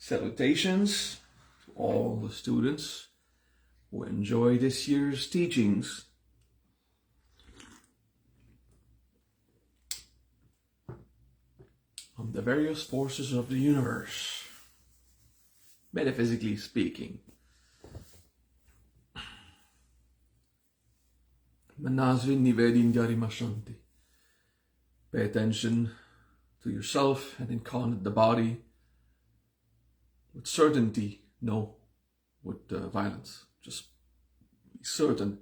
Salutations to all the students who enjoy this year's teachings. On the various forces of the universe, metaphysically speaking. Manasvin nivedin yarimashanti. Pay attention to yourself and incarnate the body with certainty, no with violence. Just be certain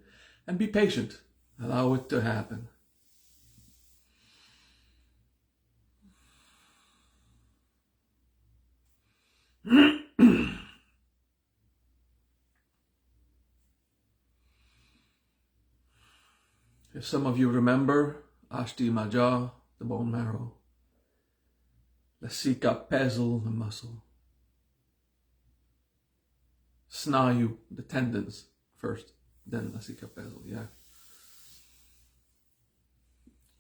and be patient. Allow it to happen. If some of you remember, Ashti Maja, the bone marrow, Lasika Pesel, the muscle, Snayu, the tendons first, then Lasika Pesel, yeah.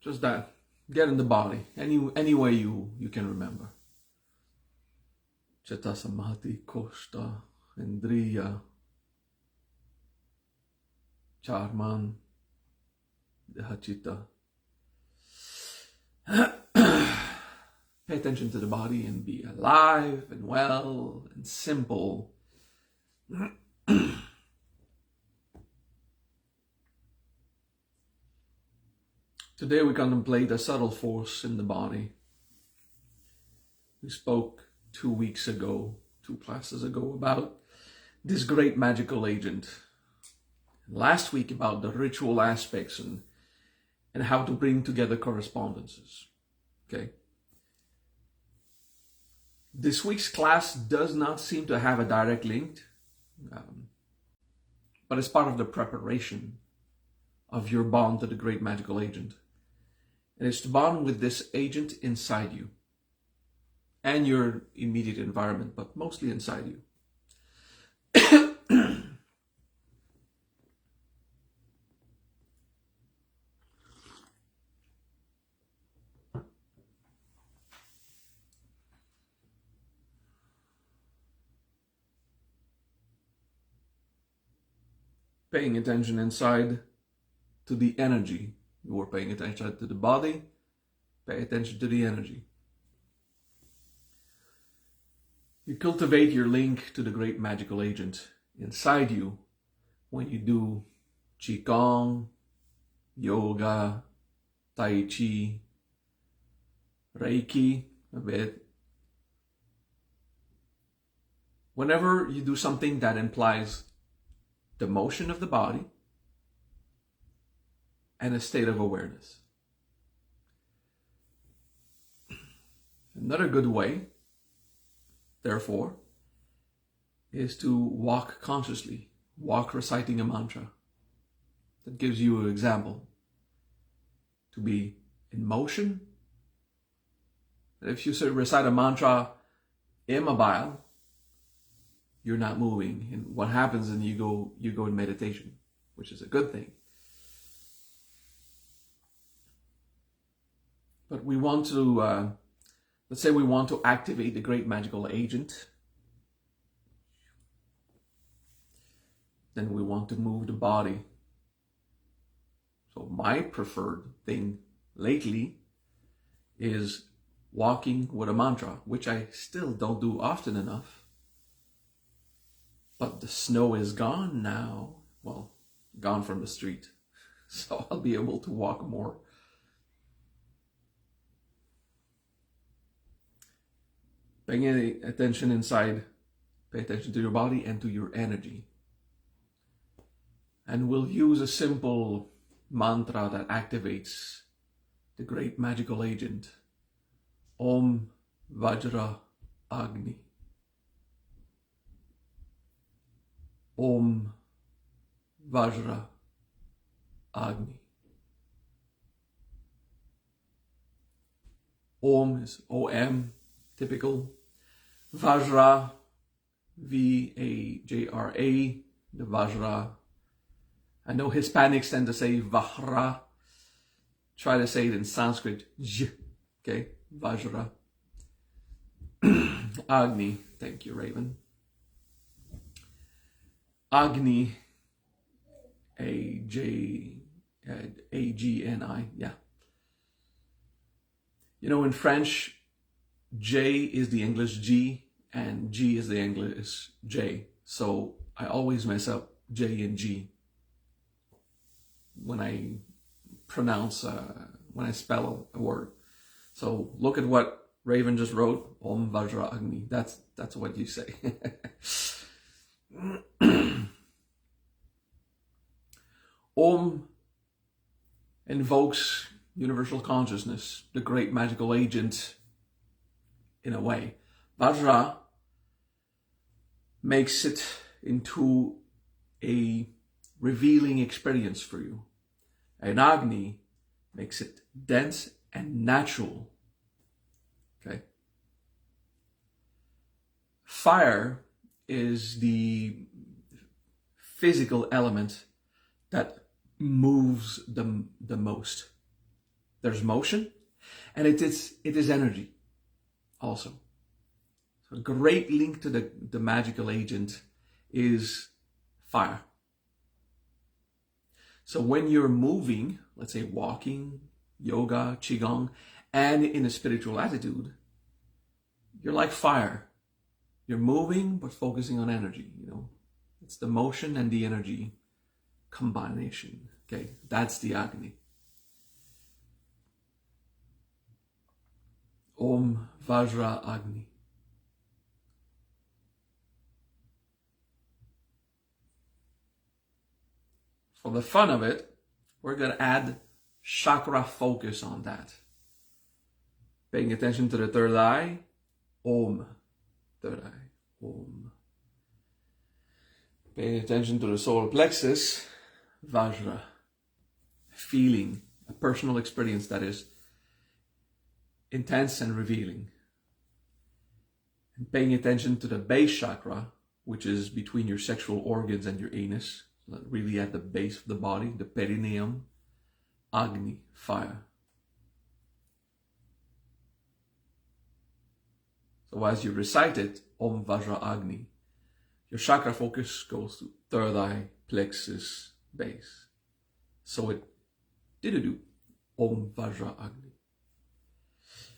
Just that. Get in the body, any way you can remember. Cheta Samati, Koshta, Indriya, Charman, Dehachita. Pay attention to the body and be alive and well and simple. Today we contemplate a subtle force in the body. We spoke 2 weeks ago, 2 classes ago, about this great magical agent. Last week about the ritual aspects and how to bring together correspondences. Okay. This week's class does not seem to have a direct link, but it's part of the preparation of your bond to the great magical agent. And it's to bond with this agent inside you and your immediate environment, but mostly inside you. Paying attention inside to the energy. You are paying attention to the body, pay attention to the energy. You cultivate your link to the great magical agent inside you when you do Qigong, yoga, Tai Chi, Reiki a bit. Whenever you do something that implies the motion of the body and a state of awareness. Another good way, therefore, is to walk consciously, walk reciting a mantra. That gives you an example. To be in motion. If you recite a mantra immobile, you're not moving, and what happens is you go in meditation, which is a good thing. But we want to, let's say we want to activate the great magical agent. Then we want to move the body. So my preferred thing lately is walking with a mantra, which I still don't do often enough. But the snow is gone now. Well, gone from the street. So I'll be able to walk more. Paying attention inside, pay attention to your body and to your energy. And we'll use a simple mantra that activates the great magical agent. Om Vajra Agni. Om Vajra Agni. Om is O-M, typical. Vajra, V-A-J-R-A, the Vajra. I know Hispanics tend to say Vajra. Try to say it in Sanskrit, J, okay, Vajra. Agni, Thank you, Raven. Agni, A-G-N-I, yeah. You know, in French, J is the English G and G is the English J. So I always mess up J and G when I pronounce, when I spell a word. So look at what Raven just wrote, Om Vajra Agni. That's what you say. Om invokes universal consciousness, the great magical agent, in a way. Vajra makes it into a revealing experience for you. And Agni makes it dense and natural. Okay? Fire is the physical element that moves the most. There's motion, and it is energy also. So a great link to the magical agent is fire. So when you're moving, let's say walking, yoga, qigong, and in a spiritual attitude, you're like fire. You're moving, but focusing on energy, you know. It's the motion and the energy combination. Okay, that's the Agni. Om Vajra Agni. For the fun of it, we're going to add chakra focus on that. Paying attention to the third eye, Om. Third eye, Om. Paying attention to the solar plexus, Vajra. Feeling, a personal experience that is intense and revealing. And paying attention to the base chakra, which is between your sexual organs and your anus, really at the base of the body, the perineum, Agni, fire. So as you recite it, Om Vajra Agni, your chakra focus goes to third eye, plexus, base. So it did Om Vajra Agni.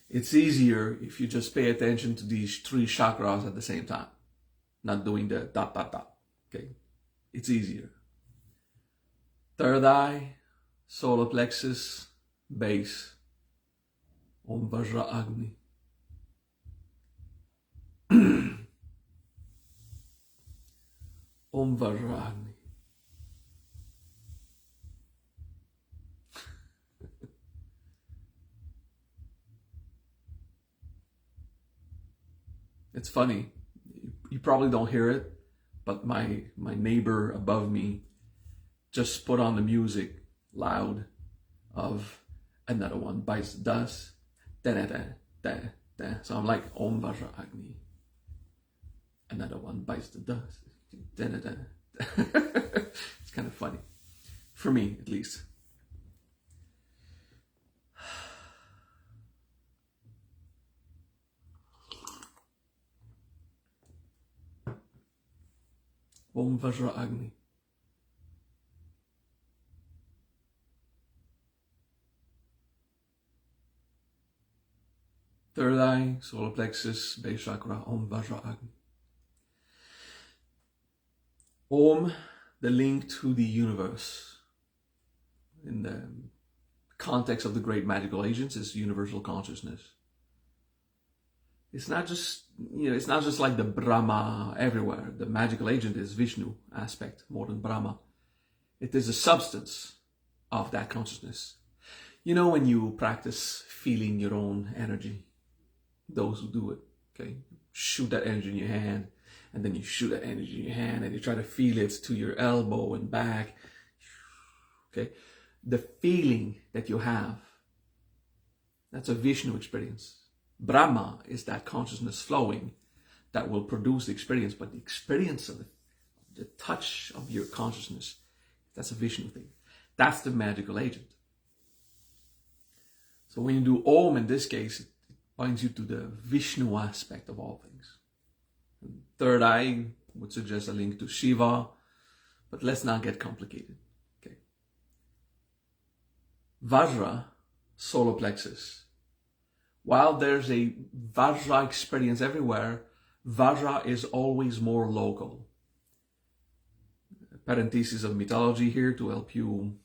It's easier if you just pay attention to these three chakras at the same time, not doing the dot, dot, dot. Okay? It's easier. Third eye, solar plexus, base, Om Vajra Agni. Om Vajra Agni. It's funny, you probably don't hear it, but my neighbor above me just put on the music loud of Another One Bites the Dust. Da, da, da, da, da. So I'm like, Om Vajra Agni. Another One Bites the Dust. Da, da, da. It's kind of funny. For me, at least. Om Vajra Agni. Third eye, solar plexus, base chakra, Om Vajra Agni. Om, the link to the universe. In the context of the great magical agents, is universal consciousness. It's not just, it's not just like the Brahma everywhere. The magical agent is Vishnu aspect more than Brahma. It is a substance of that consciousness. You know, when you practice feeling your own energy, those who do it, okay, shoot that energy in your hand, and then you shoot that energy in your hand, and you try to feel it to your elbow and back. Okay, the feeling that you have, that's a Vishnu experience. Brahma is that consciousness flowing that will produce the experience, but the experience of it, the touch of your consciousness, that's a Vishnu thing. That's the magical agent. So when you do Om in this case, it binds you to the Vishnu aspect of all things. Third eye would suggest a link to Shiva, but let's not get complicated. Okay. Vajra, solar plexus. While there's a Vajra experience everywhere, Vajra is always more local. Parentheses of mythology here to help you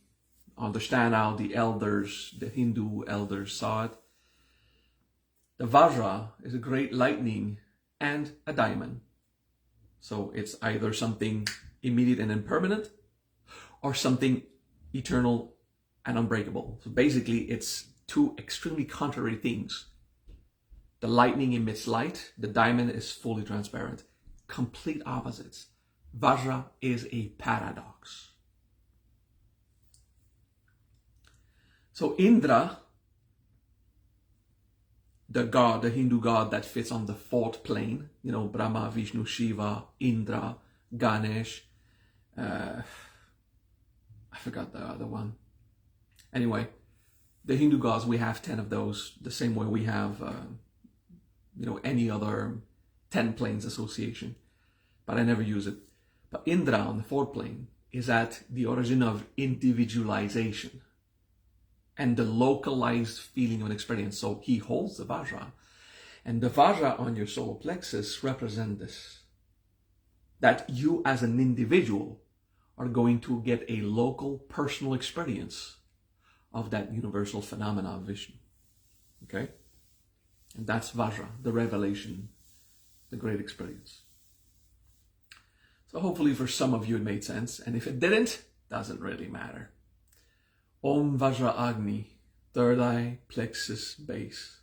understand how the elders, the Hindu elders, saw it. The Vajra is a great lightning and a diamond. So it's either something immediate and impermanent or something eternal and unbreakable. So basically it's two extremely contrary things. The lightning emits light, the diamond is fully transparent. Complete opposites. Vajra is a paradox. So Indra, the god, the Hindu god that fits on the fourth plane, Brahma, Vishnu, Shiva, Indra, Ganesh, I forgot the other one. Anyway, the Hindu gods, we have 10 of those, the same way we have, any other 10 planes association, but I never use it. But Indra on the fourth plane is at the origin of individualization and the localized feeling of an experience. So he holds the Vajra. And the Vajra on your solar plexus represent this. That you as an individual are going to get a local personal experience of that universal phenomena of Vishnu. Okay? And that's Vajra, the revelation, the great experience. So hopefully for some of you it made sense. And if it didn't, doesn't really matter. Om Vajra Agni, third eye, plexus, base.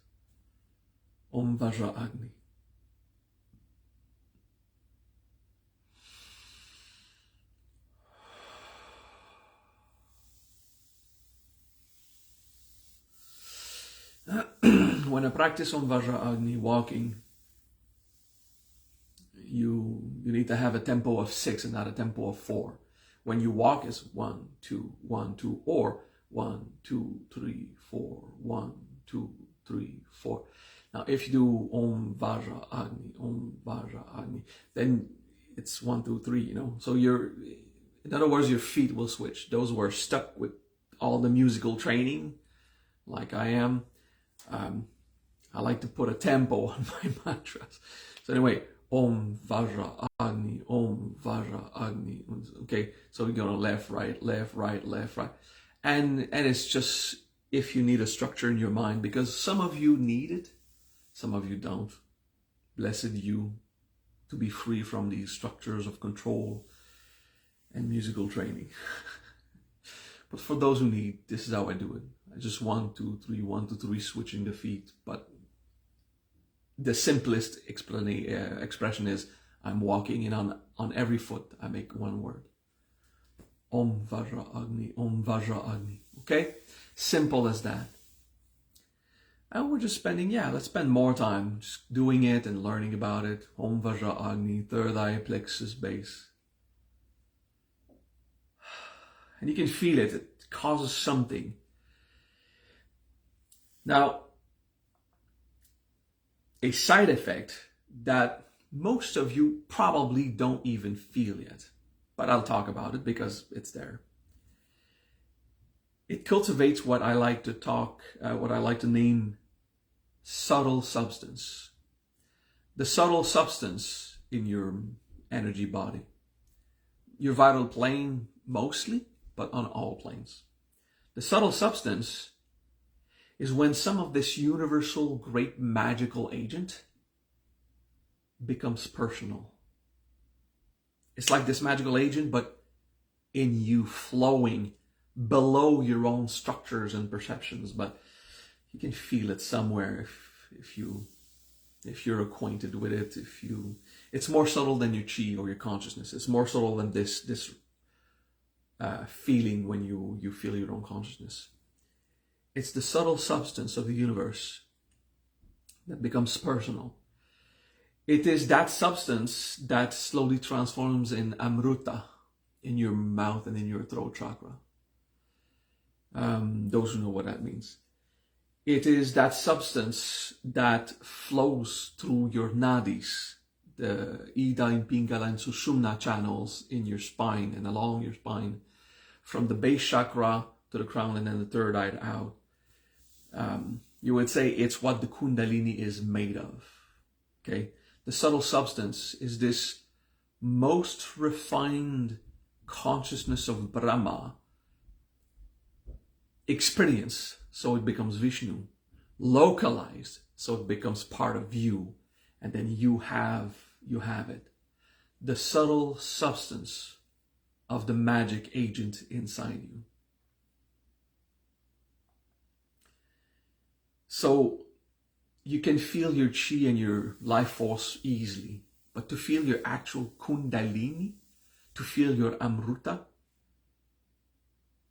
Om Vajra Agni. When I practice Om Vajra Agni walking, you need to have a tempo of 6 and not a tempo of 4. When you walk, it's 1, 2, 1, 2, or 1, 2, 3, 4, 1, 2, 3, 4. Now, if you do Om Vajra Agni, then it's 1, 2, 3, So in other words, your feet will switch. Those who are stuck with all the musical training, like I am, I like to put a tempo on my mantras. So anyway, Om Vajra Agni, Om Vajra Agni. Okay, so you're going left, right, left, right, left, right. And it's just if you need a structure in your mind, because some of you need it, some of you don't. Blessed you to be free from these structures of control and musical training. But for those who need, this is how I do it. I just 1, 2, 3, 1, 2, 3, switching the feet. But the simplest expression is I'm walking, and on every foot I make one word. Om Vajra Agni, Om Vajra Agni. Okay? Simple as that. And we're just let's spend more time just doing it and learning about it. Om Vajra Agni, third eye, plexus, base. And you can feel it. It causes something. Now, a side effect that most of you probably don't even feel yet, but I'll talk about it because it's there. It cultivates what I like to name subtle substance. The subtle substance in your energy body. Your vital plane mostly, but on all planes. The subtle substance is when some of this universal great magical agent becomes personal. It's like this magical agent, but in you, flowing below your own structures and perceptions, but you can feel it somewhere if you're acquainted with it. It's more subtle than your chi or your consciousness. It's more subtle than this feeling when you feel your own consciousness. It's the subtle substance of the universe that becomes personal. It is that substance that slowly transforms in Amruta in your mouth and in your throat chakra. Those who know what that means. It is that substance that flows through your nadis, the Ida and Pingala and Sushumna channels in your spine and along your spine, from the base chakra to the crown and then the third eye out. You would say it's what the Kundalini is made of. Okay, the subtle substance is this most refined consciousness of Brahma experience, so it becomes Vishnu, localized, so it becomes part of you, and then you have it. The subtle substance of the magic agent inside you. So you can feel your chi and your life force easily, but to feel your actual Kundalini, to feel your Amruta,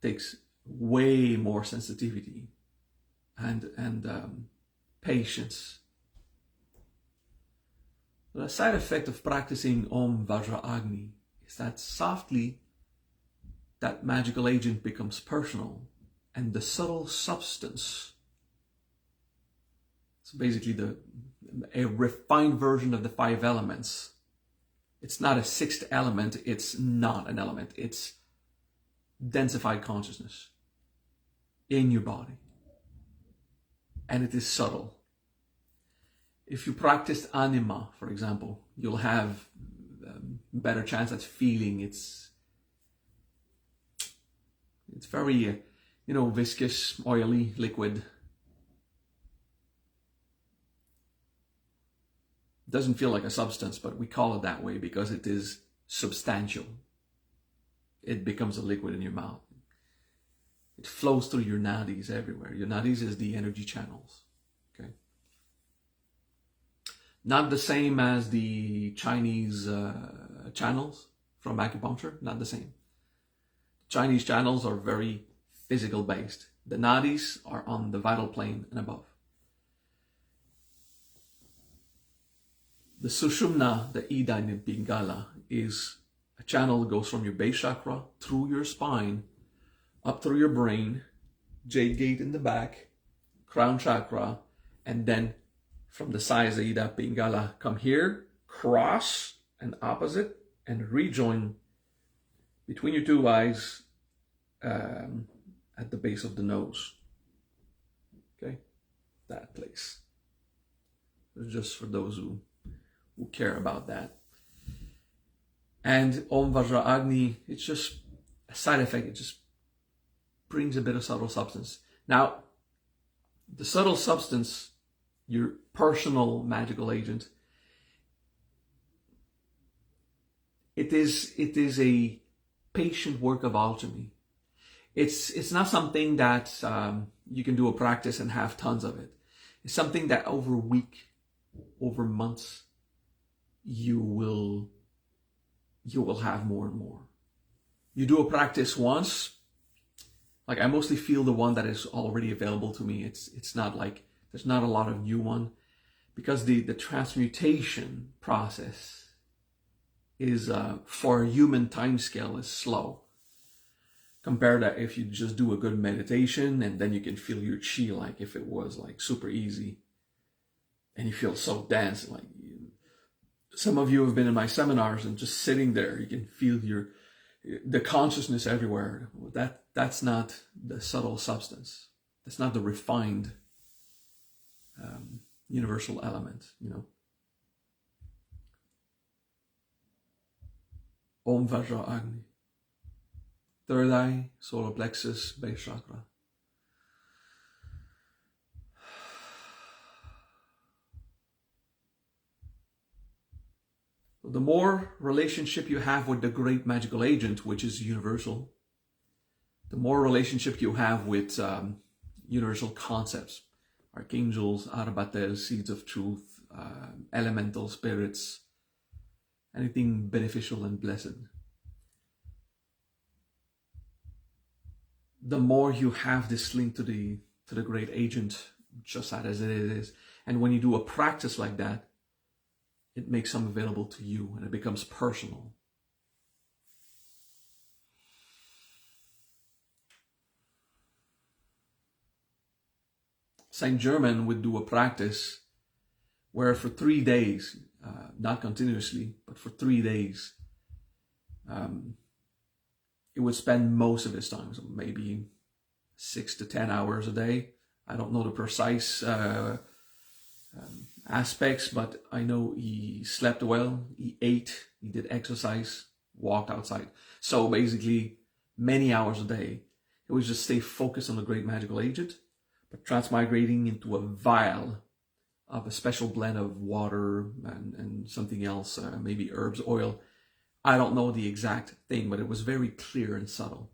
takes way more sensitivity and patience. The side effect of practicing Om Vajra Agni is that softly that magical agent becomes personal, and the subtle substance, so basically a refined version of the 5 elements. It's not a 6th element, it's not an element, it's densified consciousness in your body. And it is subtle. If you practice anima, for example, you'll have better chance at feeling it's very, viscous, oily, liquid. It doesn't feel like a substance, but we call it that way because it is substantial. It becomes a liquid in your mouth. It flows through your nadis everywhere. Your nadis is the energy channels. Okay. Not the same as the Chinese channels from acupuncture. Not the same. Chinese channels are very physical based. The nadis are on the vital plane and above. The Sushumna, the Ida and Pingala, is a channel that goes from your base chakra through your spine, up through your brain, jade gate in the back, crown chakra, and then from the sides of Ida Pingala, come here, cross and opposite, and rejoin between your 2 eyes at the base of the nose. Okay, that place. Just for those who care about that. And Om Vajra Agni, it's just a side effect. It just brings a bit of subtle substance. Now, the subtle substance, your personal magical agent, it is a patient work of alchemy. It's not something that you can do a practice and have tons of it. It's something that over a week, over months, you will have more and more. You do a practice once, like I mostly feel the one that is already available to me. It's not like there's not a lot of new one, because the transmutation process is for a human time scale is slow. Compare that if you just do a good meditation and then you can feel your chi like if it was like super easy and you feel so dense. Like some of you have been in my seminars and just sitting there, you can feel the consciousness everywhere. That's not the subtle substance. That's not the refined universal element, Om Vajra Agni. Third eye, solar plexus, base chakra. The more relationship you have with the great magical agent, which is universal, the more relationship you have with universal concepts, archangels, Arabatel, seeds of truth, elemental spirits, anything beneficial and blessed. The more you have this link to the great agent, just as it is, and when you do a practice like that, it makes some available to you and it becomes personal. Saint Germain would do a practice where for 3 days, not continuously, but for 3 days. He would spend most of his time, so maybe 6 to 10 hours a day. I don't know the precise aspects, but I know he slept well, he ate, he did exercise, walked outside. So basically, many hours a day. He would just stay focused on the great magical agent, but transmigrating into a vial of a special blend of water and something else, maybe herbs, oil. I don't know the exact thing, but it was very clear and subtle,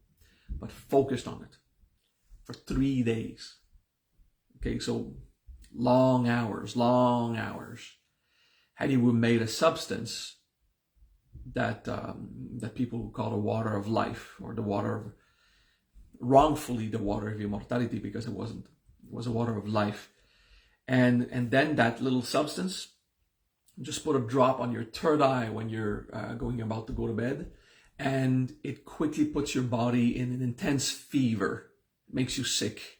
but focused on it for 3 days. Okay, so long hours. And he would made a substance that that people call the water of life, or the water of, wrongfully, the water of immortality, because it wasn't. It was a water of life. And then that little substance, just put a drop on your third eye when you're about to go to bed, and it quickly puts your body in an intense fever. It makes you sick.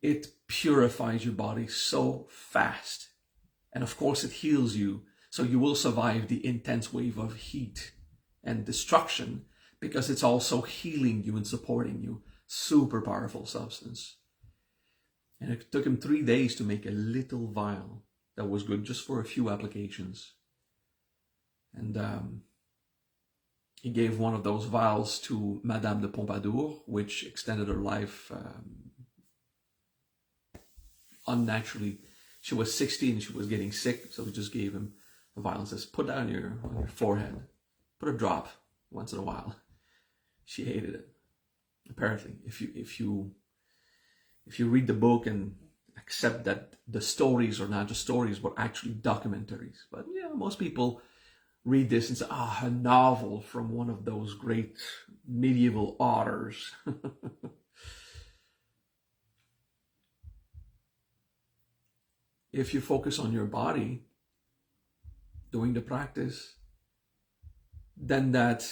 It purifies your body so fast. And of course it heals you, so you will survive the intense wave of heat and destruction, because it's also healing you and supporting you. Super powerful substance. And it took him 3 days to make a little vial that was good just for a few applications. And he gave one of those vials to Madame de Pompadour, which extended her life unnaturally. She was 60 and she was getting sick, so he just gave him a vial and says, put that on your forehead. Put a drop once in a while. She hated it. Apparently, if you read the book and accept that the stories are not just stories, but actually documentaries. But yeah, most people read this and say, a novel from one of those great medieval authors. If you focus on your body doing the practice, then that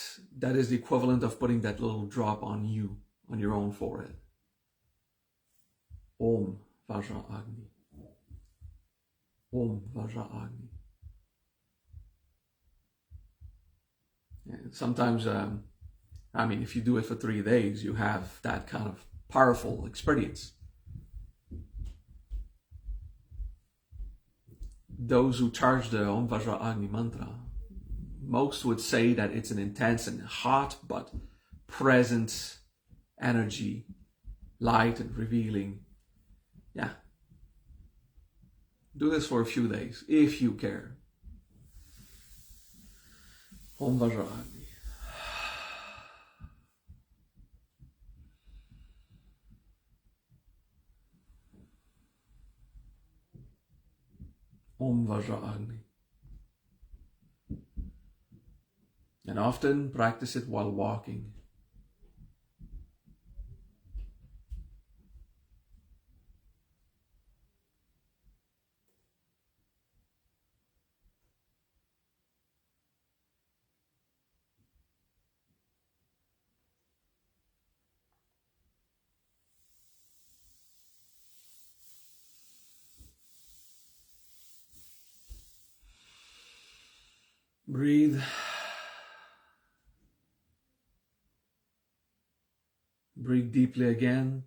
is the equivalent of putting that little drop on you, on your own forehead. Om Vajra Agni. Om Vajra Agni. And sometimes, if you do it for 3 days, you have that kind of powerful experience. Those who charge the Om Vajra Agni mantra, most would say that it's an intense and hot but present energy, light and revealing. Yeah. Do this for a few days, if you care. Om Vajra Agni. Om Vajra Agni. And often practice it while walking. Breathe. Breathe deeply again.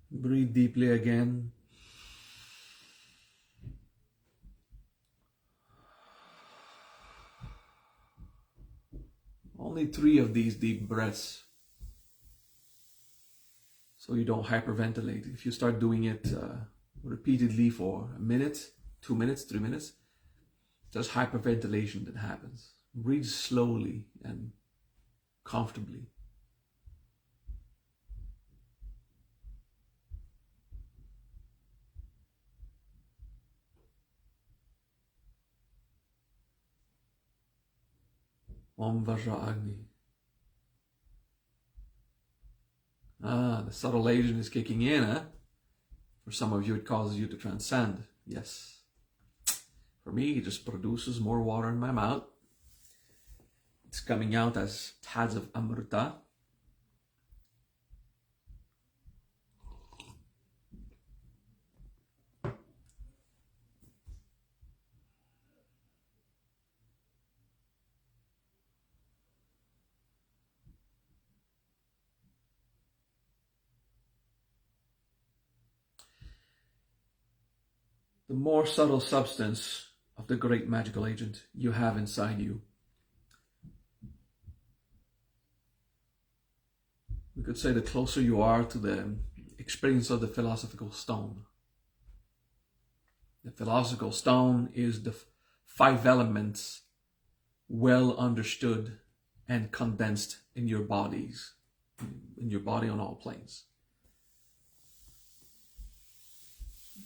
Breathe deeply again. Only 3 of these deep breaths, so you don't hyperventilate. If you start doing it repeatedly for a minute, 2 minutes, 3 minutes, there's hyperventilation that happens. Breathe slowly and comfortably. Om Vajra Agni. The subtle agent is kicking in, huh? For some of you, it causes you to transcend. Yes. For me, it just produces more water in my mouth. It's coming out as tads of amrita. The more subtle substance of the great magical agent you have inside you. We could say the closer you are to the experience of the philosophical stone. The philosophical stone is the 5 elements well understood and condensed in your bodies, in your body on all planes.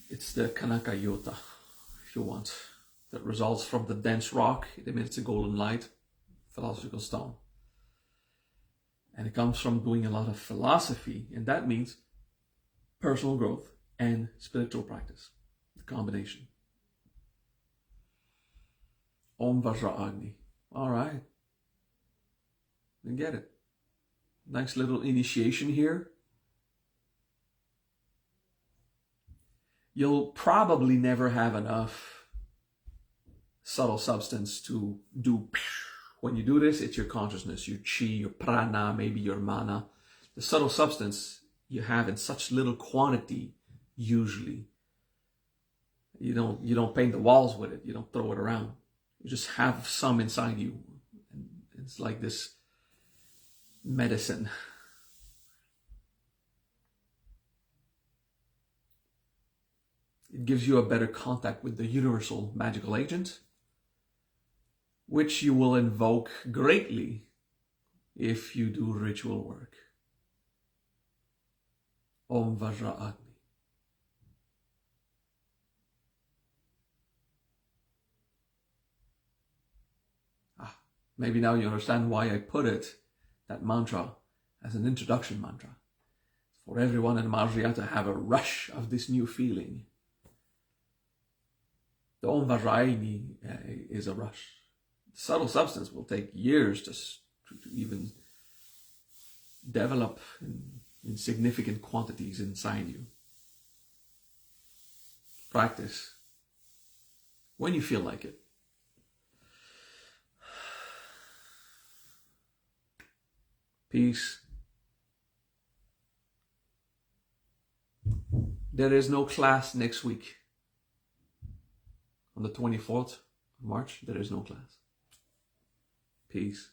It's the Kanaka Yota, if you want, that results from the dense rock. It emits a golden light, philosophical stone. And it comes from doing a lot of philosophy, and that means personal growth and spiritual practice, the combination. Om Vajra Agni. All right. Then get it. Nice little initiation here. You'll probably never have enough subtle substance to do. When you do this, it's your consciousness, your chi, your prana, maybe your mana. The subtle substance you have in such little quantity, usually. You don't paint the walls with it. You don't throw it around. You just have some inside you. And it's like this medicine. It gives you a better contact with the universal magical agent, which you will invoke greatly if you do ritual work. Om Vajra Agni. Maybe now you understand why I put it, that mantra, as an introduction mantra. For everyone in Marja to have a rush of this new feeling. The Om Vajra Agni is a rush. The subtle substance will take years to even develop in significant quantities inside you. Practice when you feel like it. Peace. There is no class next week. On the 24th of March, there is no class. Peace.